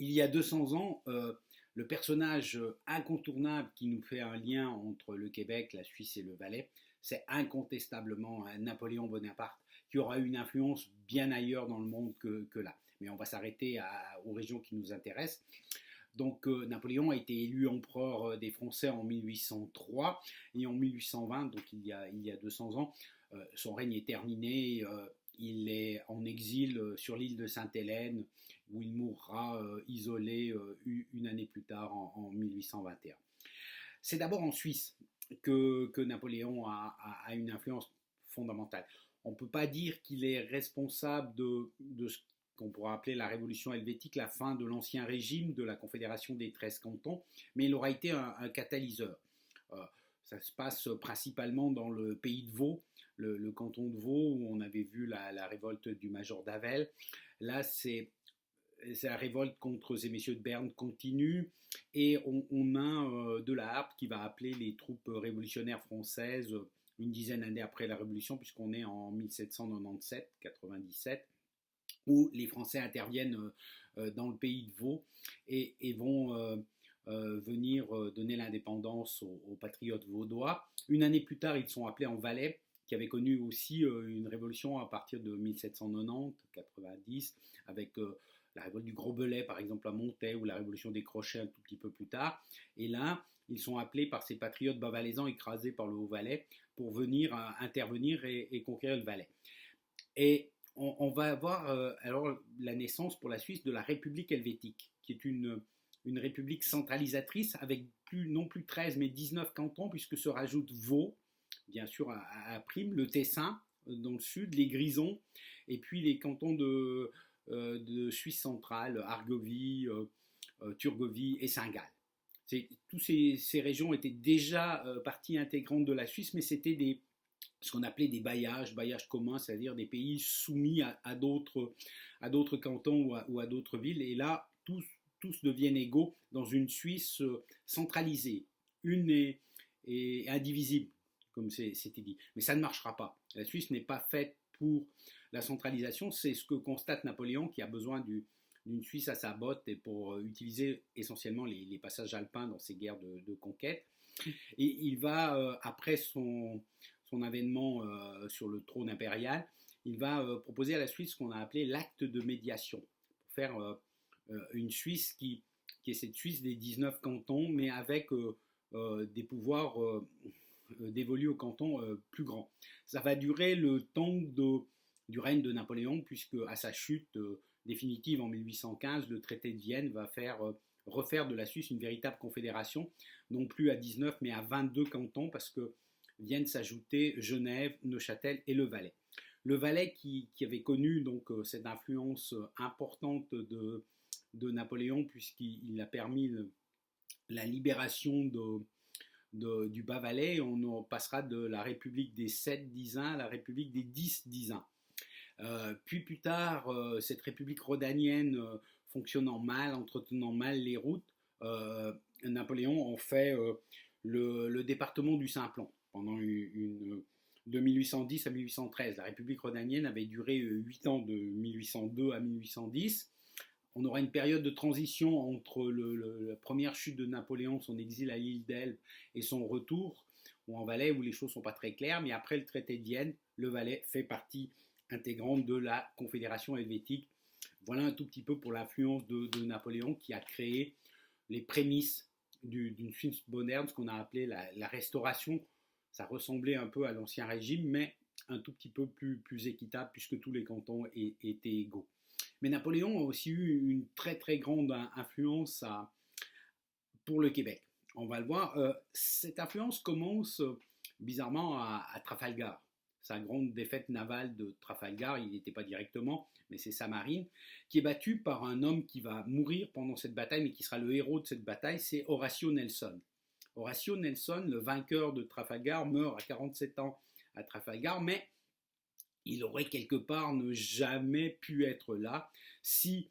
Il y a 200 ans, le personnage incontournable qui nous fait un lien entre le Québec, la Suisse et le Valais, c'est incontestablement Napoléon Bonaparte, qui aura eu une influence bien ailleurs dans le monde que là. Mais on va s'arrêter aux régions qui nous intéressent. Donc Napoléon a été élu empereur des Français en 1803 et en 1820, donc il y a 200 ans, son règne est terminé. Il est en exil sur l'île de Sainte-Hélène où il mourra isolé une année plus tard en 1821. C'est d'abord en Suisse que Napoléon a une influence fondamentale. On ne peut pas dire qu'il est responsable de ce qu'on pourrait appeler la révolution helvétique, la fin de l'ancien régime de la Confédération des 13 cantons, mais il aura été un catalyseur. Euh, Ça se passe principalement dans le pays de Vaud, le canton de Vaud, où on avait vu la révolte du major d'Avel. Là, la révolte contre ces messieurs de Berne continue et on a de la harpe qui va appeler les troupes révolutionnaires françaises une dizaine d'années après la Révolution, puisqu'on est en 1797-97, où les Français interviennent dans le pays de Vaud et vont venir donner l'indépendance aux patriotes vaudois. Une année plus tard, ils sont appelés en Valais, qui avait connu aussi une révolution à partir de 1790-90, avec la révolte du Gros-Belay, par exemple, à Montaix, ou la révolution des Crochets un tout petit peu plus tard. Et là, ils sont appelés par ces patriotes bas-valaisans écrasés par le Haut-Valais pour venir intervenir et conquérir le Valais. Et on va avoir alors la naissance pour la Suisse de la République helvétique, qui est une république centralisatrice avec non plus 13 mais 19 cantons, puisque se rajoute Vaud, bien sûr à Prime, le Tessin dans le sud, les Grisons, et puis les cantons de Suisse centrale, Argovie, Turgovie et Saint-Gall. Toutes ces régions étaient déjà partie intégrante de la Suisse, mais c'était ce qu'on appelait des bailliages communs, c'est-à-dire des pays soumis à d'autres cantons ou à d'autres villes. Et là, tous deviennent égaux dans une Suisse centralisée, une et indivisible, comme c'était dit. Mais ça ne marchera pas. La Suisse n'est pas faite pour la centralisation. C'est ce que constate Napoléon, qui a besoin d'une Suisse à sa botte et pour utiliser essentiellement les passages alpins dans ses guerres de conquête. Et il va, après son avènement sur le trône impérial, il va proposer à la Suisse ce qu'on a appelé l'acte de médiation, pour faire une Suisse qui est cette Suisse des 19 cantons, mais avec des pouvoirs dévolus aux cantons plus grands. Ça va durer le temps du règne de Napoléon, puisque à sa chute définitive en 1815, le traité de Vienne va refaire de la Suisse une véritable confédération, non plus à 19 mais à 22 cantons, parce que viennent s'ajouter Genève, Neuchâtel et le Valais. Le Valais qui avait connu donc cette influence importante de Napoléon, puisqu'il a permis la libération du Bas-Valais. On passera de la République des 7 d'Isin à la République des 10 d'Isin. Puis plus tard, cette République rhodanienne fonctionnant mal, entretenant mal les routes, Napoléon en fait le département du Simplon pendant de 1810 à 1813. La République rhodanienne avait duré 8 ans, de 1802 à 1810. On aura une période de transition entre la première chute de Napoléon, son exil à l'île d'Elbe, et son retour en Valais, où les choses ne sont pas très claires. Mais après le traité de Vienne, le Valais fait partie intégrante de la Confédération helvétique. Voilà un tout petit peu pour l'influence de Napoléon, qui a créé les prémices d'une Suisse moderne, ce qu'on a appelé la Restauration. Ça ressemblait un peu à l'Ancien Régime, mais un tout petit peu plus équitable, puisque tous les cantons étaient égaux. Mais Napoléon a aussi eu une très très grande influence pour le Québec. On va le voir. Cette influence commence bizarrement à Trafalgar. Sa grande défaite navale de Trafalgar, il n'était pas directement, mais c'est sa marine, qui est battue par un homme qui va mourir pendant cette bataille, mais qui sera le héros de cette bataille, c'est Horatio Nelson. Horatio Nelson, le vainqueur de Trafalgar, meurt à 47 ans à Trafalgar, mais il aurait quelque part ne jamais pu être là si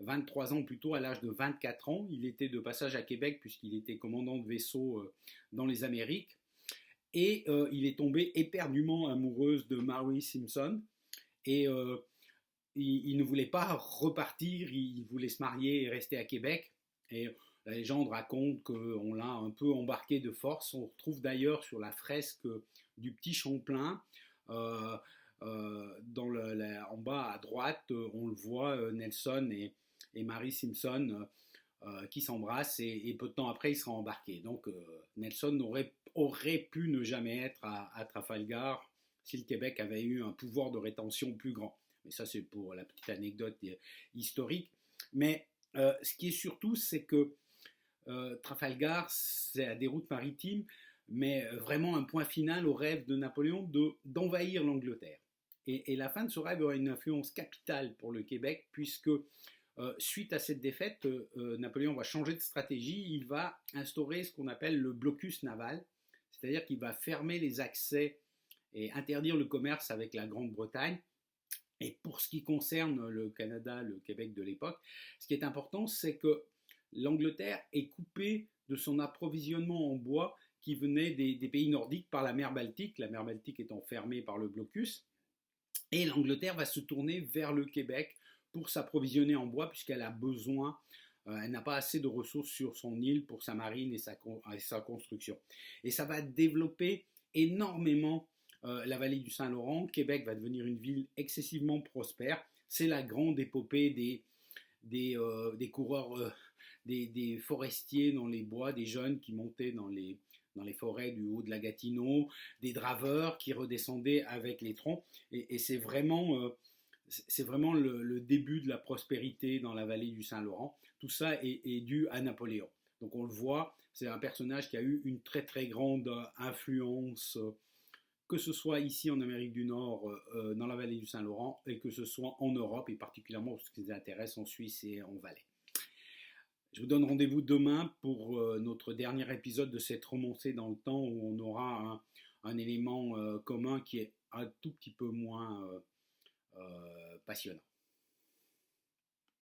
23 ans plus tôt, à l'âge de 24 ans, il était de passage à Québec puisqu'il était commandant de vaisseau dans les Amériques, et il est tombé éperdument amoureuse de Mary Simpson, et il ne voulait pas repartir, il voulait se marier et rester à Québec. Et la légende raconte qu'on l'a un peu embarqué de force. On retrouve d'ailleurs sur la fresque du petit Champlain, euh, en bas à droite, on le voit, Nelson et Mary Simpson qui s'embrassent et peu de temps après, il sera embarqué. Donc Nelson aurait pu ne jamais être à Trafalgar si le Québec avait eu un pouvoir de rétention plus grand. Mais ça, c'est pour la petite anecdote historique. Mais ce qui est surtout, c'est que Trafalgar, c'est à des routes maritimes, mais vraiment un point final au rêve de Napoléon d'envahir l'Angleterre. Et la fin de ce rêve aura une influence capitale pour le Québec, puisque suite à cette défaite, Napoléon va changer de stratégie, il va instaurer ce qu'on appelle le blocus naval, c'est-à-dire qu'il va fermer les accès et interdire le commerce avec la Grande-Bretagne. Et pour ce qui concerne le Canada, le Québec de l'époque, ce qui est important, c'est que l'Angleterre est coupée de son approvisionnement en bois qui venait des pays nordiques par la mer Baltique étant fermée par le blocus. Et l'Angleterre va se tourner vers le Québec pour s'approvisionner en bois puisqu'elle a besoin, elle n'a pas assez de ressources sur son île pour sa marine et sa construction. Et ça va développer énormément la vallée du Saint-Laurent. Québec va devenir une ville excessivement prospère. C'est la grande épopée des coureurs, des forestiers dans les bois, des jeunes qui montaient dans les forêts du haut de la Gatineau, des draveurs qui redescendaient avec les troncs. Et c'est vraiment le début de la prospérité dans la vallée du Saint-Laurent. Tout ça est dû à Napoléon. Donc on le voit, c'est un personnage qui a eu une très très grande influence, que ce soit ici en Amérique du Nord, dans la vallée du Saint-Laurent, et que ce soit en Europe, et particulièrement ce qui les intéresse en Suisse et en Valais. Je vous donne rendez-vous demain pour notre dernier épisode de cette romancée dans le temps, où on aura un élément commun qui est un tout petit peu moins passionnant.